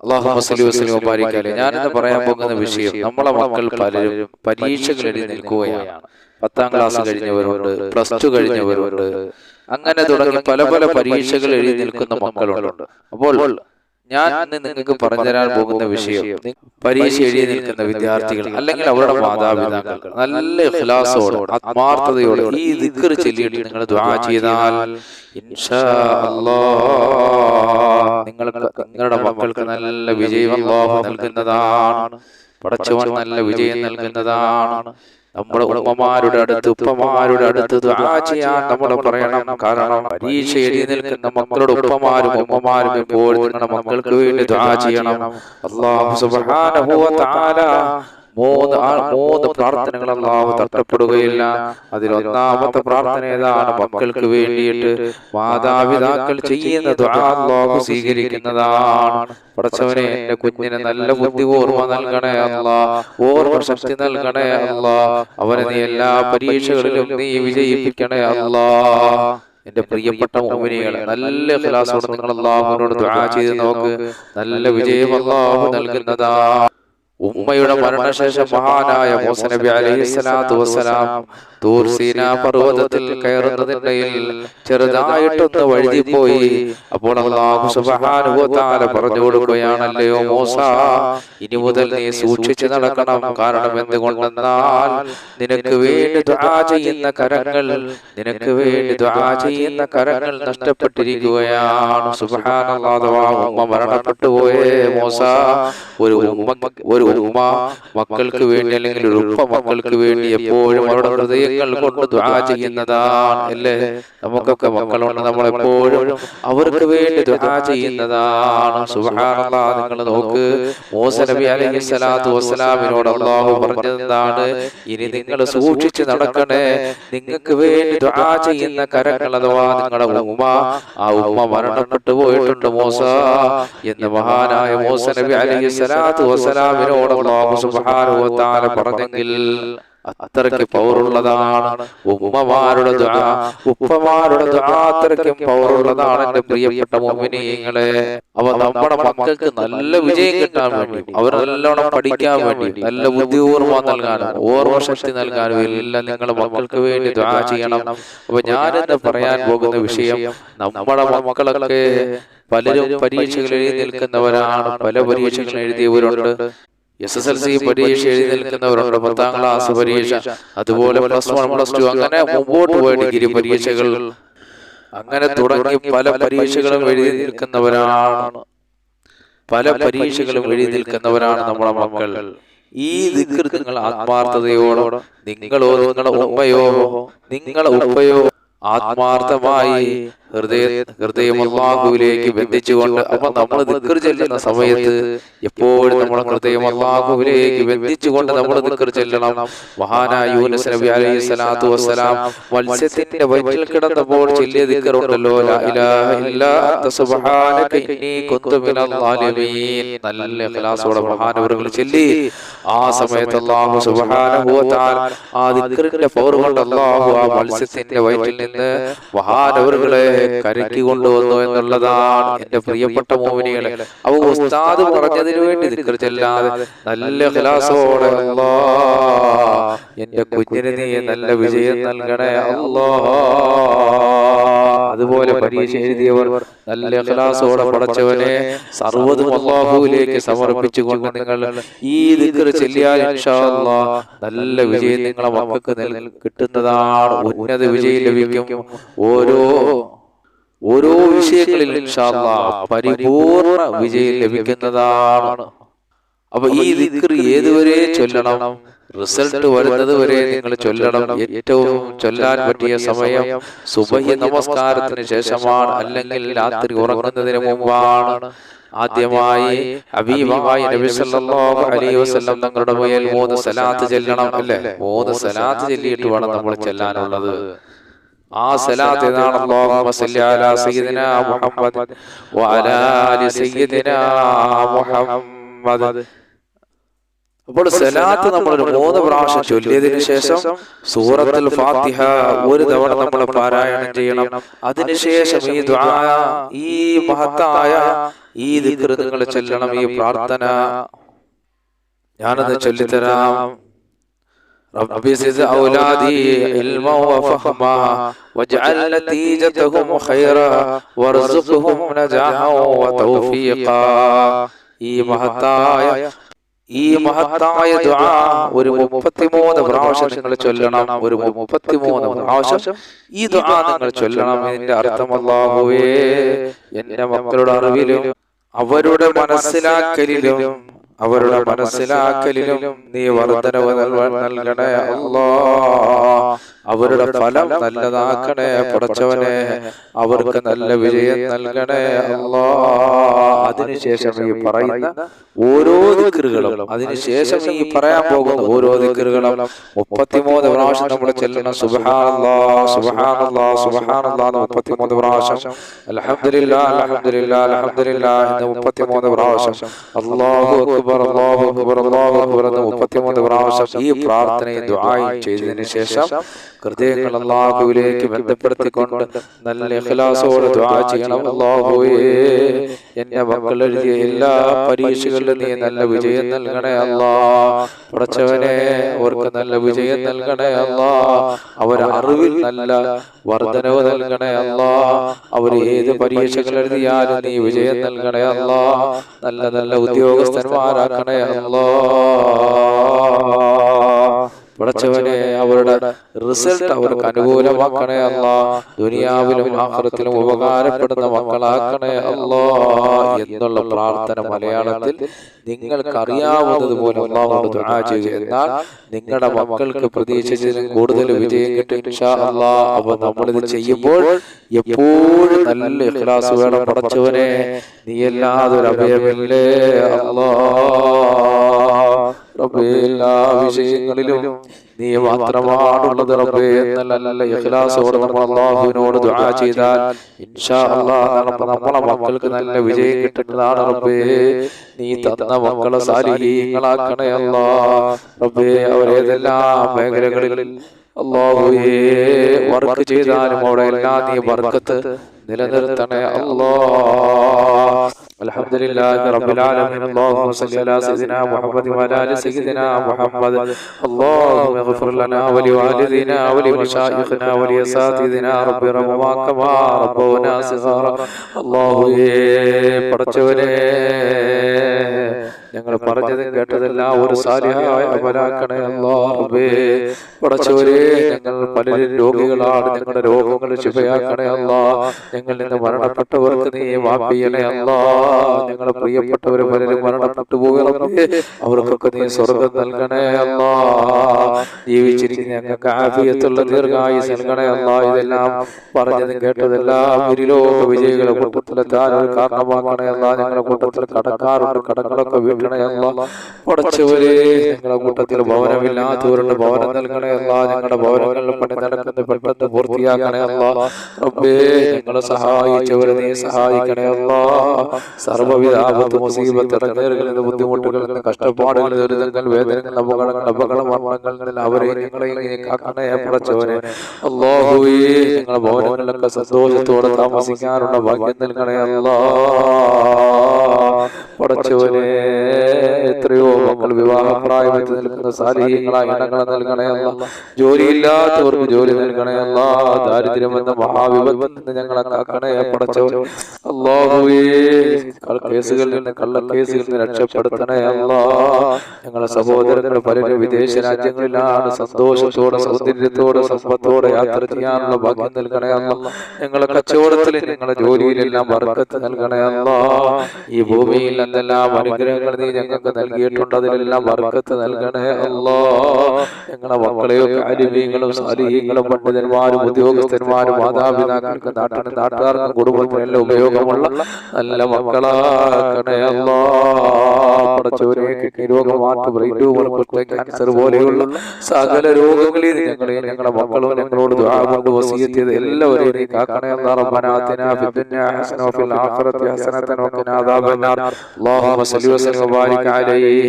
അല്ലാഹുമ്മ സ്വല്ലി വസല്ലിം വബാരിക് അലൈഹി. ഞാനിന്ന് പറയാൻ പോകുന്ന വിഷയം, നമ്മളെ മക്കൾ പലരും പരീക്ഷകൾ എഴുതി നിൽക്കുകയാണ്. 10ാം ക്ലാസ് കഴിഞ്ഞവരുണ്ട്, +2 കഴിഞ്ഞവരുണ്ട്, അങ്ങനെ തുടങ്ങി പല പല പരീക്ഷകൾ എഴുതി നിൽക്കുന്ന മക്കളുണ്ട്. അപ്പോൾ ഞാൻ ഇന്ന് നിങ്ങൾക്ക് പറഞ്ഞുതരാൻ പോകുന്ന വിഷയം, പരീക്ഷ എഴുതി നിൽക്കുന്ന വിദ്യാർത്ഥികൾ അല്ലെങ്കിൽ അവരുടെ മാതാപിതാക്കൾ നല്ല ഇഖ്ലാസോടെ ആത്മാർത്ഥതയോടെ ഈ ദിക്ർ ചൊല്ലിയിട്ട് നിങ്ങൾ ദുആ ചെയ്താൽ ഇൻഷാ അല്ലാഹ് നിങ്ങളുടെ മക്കൾക്ക് നല്ല വിജയം അല്ലാഹു നൽകുന്നതാണ്. പടച്ചവൻ നല്ല വിജയം നൽകുന്നതാണ്. നമ്മുടെ ഉമ്മമാരുടെ അടുത്ത് ഉപ്പമാരുടെ അടുത്ത് ദുആ ചെയ്യാൻ നമ്മൾ പറയണം. കാരണം പരീക്ഷ എഴുതി നിൽക്കുന്ന മക്കളുടെ ഉപ്പമാരും ഉമ്മമാരും എപ്പോഴും നിങ്ങളുടെ മക്കൾക്ക് വേണ്ടി ദുആ ചെയ്യണം. അല്ലാഹു സുബ്ഹാനഹു വ തആല മൂന്ന് പ്രാർത്ഥനകൾ അല്ലാഹു തട്ടപ്പെടുകയില്ല. അതിൽ ഒന്നാമത്തെ പ്രാർത്ഥന ഏതാണ്? മക്കൾക്ക് വേണ്ടിയിട്ട് മാതാപിതാക്കൾ ചെയ്യുന്ന ദുആ അല്ലാഹു സ്വീകരിക്കുന്നതാണ്. പടച്ചവനെ, എന്റെ കുഞ്ഞിന് നല്ല ബുദ്ധി ഓർമ്മ നൽകണേ അല്ലാഹ്, ഓർമ്മ ശക്തി നൽകണേ അല്ലാഹ്, അവനെ നീ എല്ലാ പരീക്ഷകളിലും നീ വിജയിപ്പിക്കണേ അല്ലാഹ്. എന്റെ പ്രിയപ്പെട്ട മുഅ്മിനീങ്ങളെ, നല്ല ഇഖ്ലാസോടെ നിങ്ങൾ അല്ലാഹുവിനോട് ദുആ ചെയ്ത് നോക്ക്. നല്ല വിജയം അല്ലാഹു നൽകുന്നതാണ്. ഉമ്മയുടെ മരണശേഷം മഹാനായ മൂസ നബി അലൈഹിസ്സലാത്തു വസ്സലാം തൂർ സീനാ പർവ്വതത്തിൽ കയറുന്നതിനിടയിൽ ചെറുതായിട്ടൊന്ന് വഴുതിപ്പോയി. അപ്പോൾ അല്ലാഹു സുബ്ഹാനഹു വ തആല പറഞ്ഞു കൊടുക്കുകയാണല്ലയോ മൂസ, ഇനി മുതൽ നീ സൂക്ഷിച്ചു നടക്കണം. കാരണം എന്തുകൊണ്ടെന്നാൽ നിനക്ക് വേണ്ടി ദുആ ചെയ്യുന്ന കരങ്ങൾ നഷ്ടപ്പെട്ടിരിക്കുകയാണ്. സുബ്ഹാനല്ലാഹ്. ഉമ്മ മരണപ്പെട്ടു പോയേ മൂസ. ഒരു ഉമ്മ മക്കൾക്ക് വേണ്ടി അല്ലെങ്കിൽ ഒരു ഉപ്പ മക്കൾക്ക് വേണ്ടി എപ്പോഴും അവരുടെ ഹൃദയങ്ങൾ കൊണ്ട് ദുആ ചെയ്യുന്നതാണ്. അല്ലേ? നമുക്കൊക്കെ മക്കളുണ്ട്, നമ്മളെപ്പോഴും അവർക്ക് വേണ്ടി ദുആ ചെയ്യുന്നതാണ്. സുബ്ഹാനല്ലാഹ്. നിങ്ങൾ നോക്ക്, മൂസ നബി അലൈഹിസ്സലാത്തു വസ്സലാമിനോട് അല്ലാഹു പറഞ്ഞതെന്താണ്? ഇനി നിങ്ങൾ സൂക്ഷിച്ച് നടക്കണേ, നിങ്ങൾക്ക് വേണ്ടി ദുആ ചെയ്യുന്ന കരങ്ങൾ, അഥവാ നിങ്ങളുടെ ഉമ്മ, ആ ഉമ്മ മരണപ്പെട്ടു പോയിട്ടുണ്ട് മൂസ എന്ന് മഹാനായ മൂസ നബി അലൈഹിസ്സലാത്തു വസ്സലാമിനോട് അല്ലാഹു സുബ്ഹാനഹു വ തആല പറഞ്ഞെങ്കിൽ അത്രയ്ക്ക് പവറുള്ളതാണ് ഉമ്മമാരുടെ ദുആ. ഉപ്പമാരുടെ ദുആ അത്രയ്ക്കും പവറുള്ളതാണ്. എന്റെ പ്രിയപ്പെട്ട മുഅ്മിനീങ്ങളെ, അവ നമ്മുടെ മക്കൾക്ക് നല്ല വിജയം കിട്ടാൻ വേണ്ടി, അവർ നല്ലോണം പഠിക്കാൻ വേണ്ടി, നല്ല ബുദ്ധി ഓർമ്മ നൽകാനും ഓർമ്മ ശക്തി നൽകാനും എല്ലാം നിങ്ങളുടെ മക്കൾക്ക് വേണ്ടി ദുആ ചെയ്യണം. അപ്പൊ ഞാനെന്ന് പറയാൻ പോകുന്ന വിഷയം, നമ്മുടെ മക്കളൊക്കെ പലരും പരീക്ഷകൾ എഴുതി നിൽക്കുന്നവരാണ്. പല പരീക്ഷകൾ എഴുതിയവരുണ്ട്. SSLC പരീക്ഷ എഴുതി നിൽക്കുന്നവരുണ്ട്, 10ാം ക്ലാസ് പരീക്ഷ, അതുപോലെ +1 +2, അങ്ങനെ മുമ്പോട്ട് പോയ ഡിഗ്രി പരീക്ഷകൾ, അങ്ങനെ തുടങ്ങി പല പരീക്ഷകളും എഴുതി നിൽക്കുന്നവരാണ്. നമ്മുടെ മക്കൾ. ഈ ദിക്ർ നിങ്ങൾ ആത്മാർത്ഥതയോടെ നിങ്ങളോ നിങ്ങളുടെ ഉമ്മയോ നിങ്ങളുടെ ഉപ്പയോ ആത്മാർത്ഥമായി ഹൃദയം അല്ലാഹുവിലേക്ക് ബന്ധിച്ചുകൊണ്ട്, അപ്പൊ നമ്മൾ ദിക്ർ ചെല്ലുന്ന സമയത്ത് എപ്പോഴും നമ്മുടെ ഹൃദയം അല്ലാഹുവിലേക്ക് ബന്ധിച്ചുകൊണ്ട് നമ്മൾ ദിക്ർ ചെല്ലണം. മഹാനായ യൂനുസ് നബി അലൈഹിസ്സലാത്തു വസ്സലാം മത്സ്യത്തിന്റെ വയറ്റിൽ കിടന്നപ്പോൾ ചൊല്ലിയ ദിക്ർ ഉണ്ടല്ലോ, ലാ ഇലാഹ ഇല്ലാ അൻത സുബ്ഹാനക ഇന്നി കുന്തു മിനൽ ളാലിമീൻ. നല്ല ഇഖ്ലാസോടെ മഹാനവറുകൾ ചൊല്ലി. ആ സമയത്ത് അല്ലാഹു സുബ്ഹാനഹു വ തആല ആ ദിക്റിന്റെ പവർ കൊണ്ട് അല്ലാഹു ആ മത്സ്യത്തിന്റെ വയറ്റിൽ നിന്ന് മഹാനവറുകളെ കരക്കി കൊണ്ടുവന്നു എന്നുള്ളതാണ്. എന്റെ പ്രിയപ്പെട്ട മുഅ്മിനീങ്ങളെ, അവ ഉസ്താദ് പറഞ്ഞതിനു വേണ്ടി ദിക്ർ ചെല്ലാതെ നല്ല ഇഖ്ലാസോടെ, അല്ലാഹ് എന്റെ കുഞ്ഞിന് നീ നല്ല വിജയം നൽകണേ അല്ലാഹ്. അതുപോലെ പരീക്ഷ എഴുതിയവർ നല്ല ഇഖ്ലാസോടെ, പടച്ചവനെ സർവ്വതും അല്ലാഹുവിലേക്ക് സമർപ്പിച്ചുകൊണ്ട് നിങ്ങൾ ഈ ദിക്ർ ചെല്ലിയാൽ ഇൻഷാ അല്ലാഹ് നല്ല വിജയം നിങ്ങളെ മക്കൾക്ക് കിട്ടുന്നതാണ്. ഉന്നത വിജയം ലഭിക്കും. ഓരോ വിഷയങ്ങളിൽ ഇൻഷാ അല്ലാഹ് പരിപൂർണ വിജയം ലഭിക്കുന്നതാണ്. അപ്പൊ ഈ ദിക്ർ ഏതുവരെ ചൊല്ലണം? റിസൾട്ട് വരുന്നത് വരെ നിങ്ങൾ ചൊല്ലണം. ഏറ്റവും ചൊല്ലാൻ പറ്റിയ സമയം സുബഹി നമസ്കാരത്തിന് ശേഷമാണ്, അല്ലെങ്കിൽ രാത്രി ഉറങ്ങുന്നതിന് മുമ്പാണ്. ആദ്യമായി ഹബീബായ നബി സല്ലല്ലാഹു അലൈഹി വസല്ലം തങ്ങളുടെ മേൽ 3 സലാത്ത് ചൊല്ലണം. അല്ലേ? 3 സലാത്ത് ചൊല്ലിയിട്ട് വേണം നമ്മൾ ചെല്ലാനുള്ളത്. ആ സലാത്ത് ഏതാണ്? അല്ലാഹുമ്മ സല്ലി അലാ സയ്യിദിനാ മുഹമ്മദ് വഅലാ ആലി സയ്യിദിനാ മുഹമ്മദ്. അപ്പോൾ സലാത്ത് നമ്മൾ 3 പ്രാവശ്യം ചൊല്ലിയതിനു ശേഷം സൂറത്തുൽ ഫാത്തിഹ ഒരു തവണ നമ്മൾ പാരായണം ചെയ്യണം. അതിനുശേഷം ഈ ദുആ, ഈ മഹത്തായ ഈ ദിക്ർ നിങ്ങൾ ചൊല്ലണം. ഈ പ്രാർത്ഥന ഞാനത് ചൊല്ലിത്തരാം. റബ്ബി സിദ് ഔലാദി ഇൽമ വഫഹ്മ വജ്അൽ നതീജതഹും ഖൈറ വർസുഖ്ഹും നജാഹ വതൗഫീഖ. ഈ മഹത്തായ ദുആ ഒരു 33 പ്രാവശ്യം നിങ്ങൾ ചൊല്ലണം. ഒരു 33 പ്രാവശ്യം ഈ ദുആ നിങ്ങൾ ചൊല്ലണം. ഇതിന്റെ അർത്ഥം, അല്ലാഹുവേ, എന്റെ മക്കളുടെ അറിവിലും അവരുടെ മനസ്സിലാക്കലിലും നീ വർദ്ധനവ് നൽകണേ അല്ലാഹ്. അവരുടെ ഫലം നല്ലതാക്കണേ പടച്ചവനെ. അവർക്ക് നല്ല വിജയം നൽകണേ അല്ലാഹ്. അതിനുശേഷം ഈ പറയുന്ന ഓരോ ദിക്റുകളും, അതിനുശേഷം ഈ പറയാൻ പോകുന്ന ഓരോ ദിക്റുകളും 33 പ്രാവശ്യം നമ്മൾ ചെല്ലണം. സുബ്ഹാനല്ലാഹ് സുബ്ഹാനല്ലാഹ് സുബ്ഹാനല്ലാഹ് 33 പ്രാവശ്യം, അൽഹംദുലില്ലാഹ് അൽഹംദുലില്ലാഹ് അൽഹംദുലില്ലാഹ് 33 പ്രാവശ്യം, അല്ലാഹു അക്ബർ അല്ലാഹു അക്ബർ അല്ലാഹു അക്ബർ 33 പ്രാവശ്യം ഈ പ്രാർത്ഥനയും ദുആയും ചെയ്തതിനു ശേഷം ഹൃദയങ്ങൾ അല്ലാഹുവിലേക്ക് ബന്ധപ്പെടുത്തിക്കൊണ്ട് നല്ല ഇഖ്ലാസോടെ ദുആ ചെയ്യണം. അല്ലാഹുവേ, എന്റെ മക്കൾ എഴുതിയ എല്ലാ പരീക്ഷകളിലും നീ നല്ല വിജയം നൽകണേ അല്ലാഹ്. പടച്ചവനെ, അവർക്ക് നല്ല വിജയം നൽകണേ അല്ലാഹ്. അവരുടെ അറിവിൽ നല്ല വർദ്ധനവ് നൽകണേ അല്ലാഹ്. അവർ ഏത് പരീക്ഷകൾ എഴുതിയാലും നീ വിജയം നൽകണേ അല്ലാഹ്. നല്ല നല്ല ഉദ്യോഗസ്ഥന്മാരാക്കണേ അല്ലാഹ്. പടച്ചവനെ, അവരുടെ റിസൾട്ട് അവർക്ക് അനുകൂലമാക്കണേ അല്ലാഹ്. ദുനിയാവിലും ആഖിറത്തിലും ഉപകാരപ്പെടുന്ന മക്കളാക്കണേ അല്ലാഹ് എന്നുള്ള പ്രാർത്ഥന മലയാളത്തിൽ നിങ്ങൾക്ക് അറിയാവുന്നതുപോലെ അല്ലാഹുവോട് ദുആ ചെയ്യുക. എന്നാൽ നിങ്ങളുടെ മക്കൾക്ക് പ്രതീക്ഷിച്ചതിലും കൂടുതൽ വിജയം കിട്ടും ഇൻഷാ അല്ലാഹ്. അപ്പോൾ നമ്മളിത് ചെയ്യുമ്പോൾ എപ്പോഴും നല്ല ഇഖ്ലാസ് വേണം. പടച്ചവനെ, നീയല്ലാതെ ഒരു അഭയമില്ലേ അല്ലാഹ്. റബ്ബേ, എല്ലാ വിഷയങ്ങളിലും നീ മാത്രമാണുള്ളത് റബ്ബേ. നല്ല ഇഖ്ലാസോടെ നമ്മൾ അല്ലാഹുവിനോട് ദുആ ചെയ്താൽ ഇൻഷാ അല്ലാഹ് നമ്മളെ മക്കൾക്ക് നല്ല വിജയം കിട്ടുന്നതാണ് റബ്ബേ. നീ തന്ന മക്കളെ സാലിഹീങ്ങളാക്കണേ അല്ലാഹ്. റബ്ബേ, അവരേതെല്ലാം മേഖലകളിൽ അല്ലാഹുവേ വർക്ക് ചെയ്താലും അവിടെ എല്ലാം നീ ബർക്കത്ത് നിലനിർത്തണേ അല്ലാഹ്. അൽഹംദുലില്ലാഹി റബ്ബിൽ ആലമീൻ. അല്ലാഹുമ്മ സ്വല്ലി അലാ സയ്യിദിനാ മുഹമ്മദ് വഅലാ ആലി സയ്യിദിനാ മുഹമ്മദ്. അല്ലാഹുമ്മ ഇഗ്ഫിർ ലനാ വലിവാലിദീനാ വലിമശായിഖിനാ വലിഅസാതിദിനാ റബ്ബി റഹ്മഹാ കമാ റബ്ബൗനാ സിഗാറ. അല്ലാഹുവേ, പടച്ചവനെ, ഞങ്ങൾ പറഞ്ഞതും കേട്ടതെല്ലാം ഒരു സാലിഹായ അമലാക്കണേ അല്ലാഹുവേ. പടച്ചവനെ, ഞങ്ങൾ പലരും രോഗികളാണ്. ഞങ്ങളുടെ രോഗങ്ങൾ ശിഫയാക്കണേ അല്ലാഹ്. ഞങ്ങളിൽ നിന്ന് മരണപ്പെട്ടവർക്ക് നീ മാഫ് ചെയ്യണേ അല്ലാഹ്. ഞങ്ങളുടെ പ്രിയപ്പെട്ടവർ പലരും മരണപ്പെട്ടു പോകണമേ, അവർക്കൊക്കെ നീ സ്വർഗം നൽകണേ അല്ലാഹ്. ജീവിച്ചിരിക്കുന്ന ഞങ്ങൾക്ക് ആഫിയത്തുള്ള ദീർഘായുസ്സ് നൽകണേ അല്ലാഹ്. ഇതെല്ലാം പറഞ്ഞതും കേട്ടതെല്ലാം ഇരുലോക വിജയികളെ കൂട്ടത്തിലെത്താൻ ഒരു കാരണമാക്കണേ അല്ലാഹ്. ഞങ്ങളുടെ കൂട്ടത്തിൽ കടക്കാറുണ്ട്, കടങ്ങളൊക്കെ വീട്ടണേ അല്ലാഹ്. പടച്ചവരെ, ഞങ്ങളുടെ കൂട്ടത്തിൽ ഭവനമില്ലാത്തവരുടെ ഭവനം നൽകണേ അല്ലാഹ്. ഞങ്ങളുടെ ഭവനങ്ങളിൽ പണി നടക്കുന്നത് പെട്ടെന്ന് പൂർത്തിയാക്കണേ അല്ലാഹ്. റബ്ബേ, ഞങ്ങളെ സഹായിച്ചവരെ നീ സഹായിക്കണേ അല്ലാഹ്. സർവ്വവിധ ആപത്ത്, മുസീബത്ത്, ഇടങ്ങേറുകളിൽ, ബുദ്ധിമുട്ടുകളിൽ, കഷ്ടപ്പാടുകളിൽ, ദുരിതങ്ങൾ, വേദനകൾ, അപകട മരണങ്ങളിൽ അവരെയും ഞങ്ങളെയും നീ കാക്കണേ പടച്ചവനെ. അല്ലാഹുവേ, ഞങ്ങളുടെ ഭവനങ്ങളിലൊക്കെ സന്തോഷത്തോടെ താമസിക്കാനുള്ള ഭാഗ്യം നൽകണേ അല്ലാഹ്. പടച്ചവനെ, എത്രയോ മക്കൾ വിവാഹപ്രായത്തിൽ നിൽക്കുന്ന സാലിഹീങ്ങളായ ഇണകളെ നൽകണേ അല്ലാഹ്. ജോലിയില്ലാത്തവർക്ക് ജോലി നൽകണേ അല്ലാഹ്. ദാരിദ്ര്യം എന്ന മഹാവിപത്തിൽ നിന്ന് ഞങ്ങളെ കാക്കണേ പടച്ചവനെ. അല്ലാഹുവേ, കേസുകളിൽ നിന്ന്, കള്ളക്കേസുകളിൽ നിന്ന് രക്ഷപ്പെടുത്തണേ അല്ലാഹ്. ഞങ്ങളെ സഹോദരങ്ങൾ പലരും വിദേശ രാജ്യങ്ങളിലാണ്. സന്തോഷത്തോടെ, സൗന്ദര്യത്തോടെ, സമ്പത്തോടെ യാത്ര ചെയ്യാനുള്ള ഭാഗ്യം നൽകണേ അല്ലാഹ്. ഞങ്ങളെ കച്ചവടത്തിൽ, ഞങ്ങളുടെ ജോലിയിലെല്ലാം ബർക്കത്ത് നൽകണേ അല്ലാഹ്. ഈ ഭൂമിയിൽ എന്തെല്ലാം അനുഗ്രഹങ്ങൾ നീ ഞങ്ങൾക്ക് നൽകിയിട്ടുണ്ട്, അതിലെല്ലാം ബർക്കത്ത് നൽകണേ അല്ലാഹ്. ഞങ്ങളുടെ മക്കളെയൊക്കെ അലിമീങ്ങളും സാലിഹീങ്ങളും പണ്ഡിതന്മാരും ഉദ്യോഗസ്ഥന്മാരും മാതാപിതാക്കൾക്ക് നാട്ടുകാർക്കും കുടുംബത്തിനെല്ലാം ഉപയോഗമുള്ള നല്ല മക്കളാക്കണേ അല്ലാഹ്. പടച്ചവനെ, കിഡ്നി രോഗം, ഹാർട്ട്, ബ്രെയിൻ ട്യൂമർ, ക്യാൻസർ പോലെയുള്ള സകല രോഗങ്ങളിൽ ഞങ്ങളെയും ഞങ്ങളുടെ മക്കളും ഞങ്ങളോട് ദുആ കൊണ്ട് വസിയത്ത് ചെയ്ത് എല്ലാവരെയും നീ കാക്കണേ അല്ലാഹ്. റബ്ബനാ ആതിനാ ഫിദ്ദുനിയാ ഹസനത വഫിൽ ആഖിറതി ഹസനത വഖിനാ അദാബന്നാർ. അല്ലാഹുമ്മ സ്വല്ലി വസല്ലിം വബാരിക് അലൈഹി.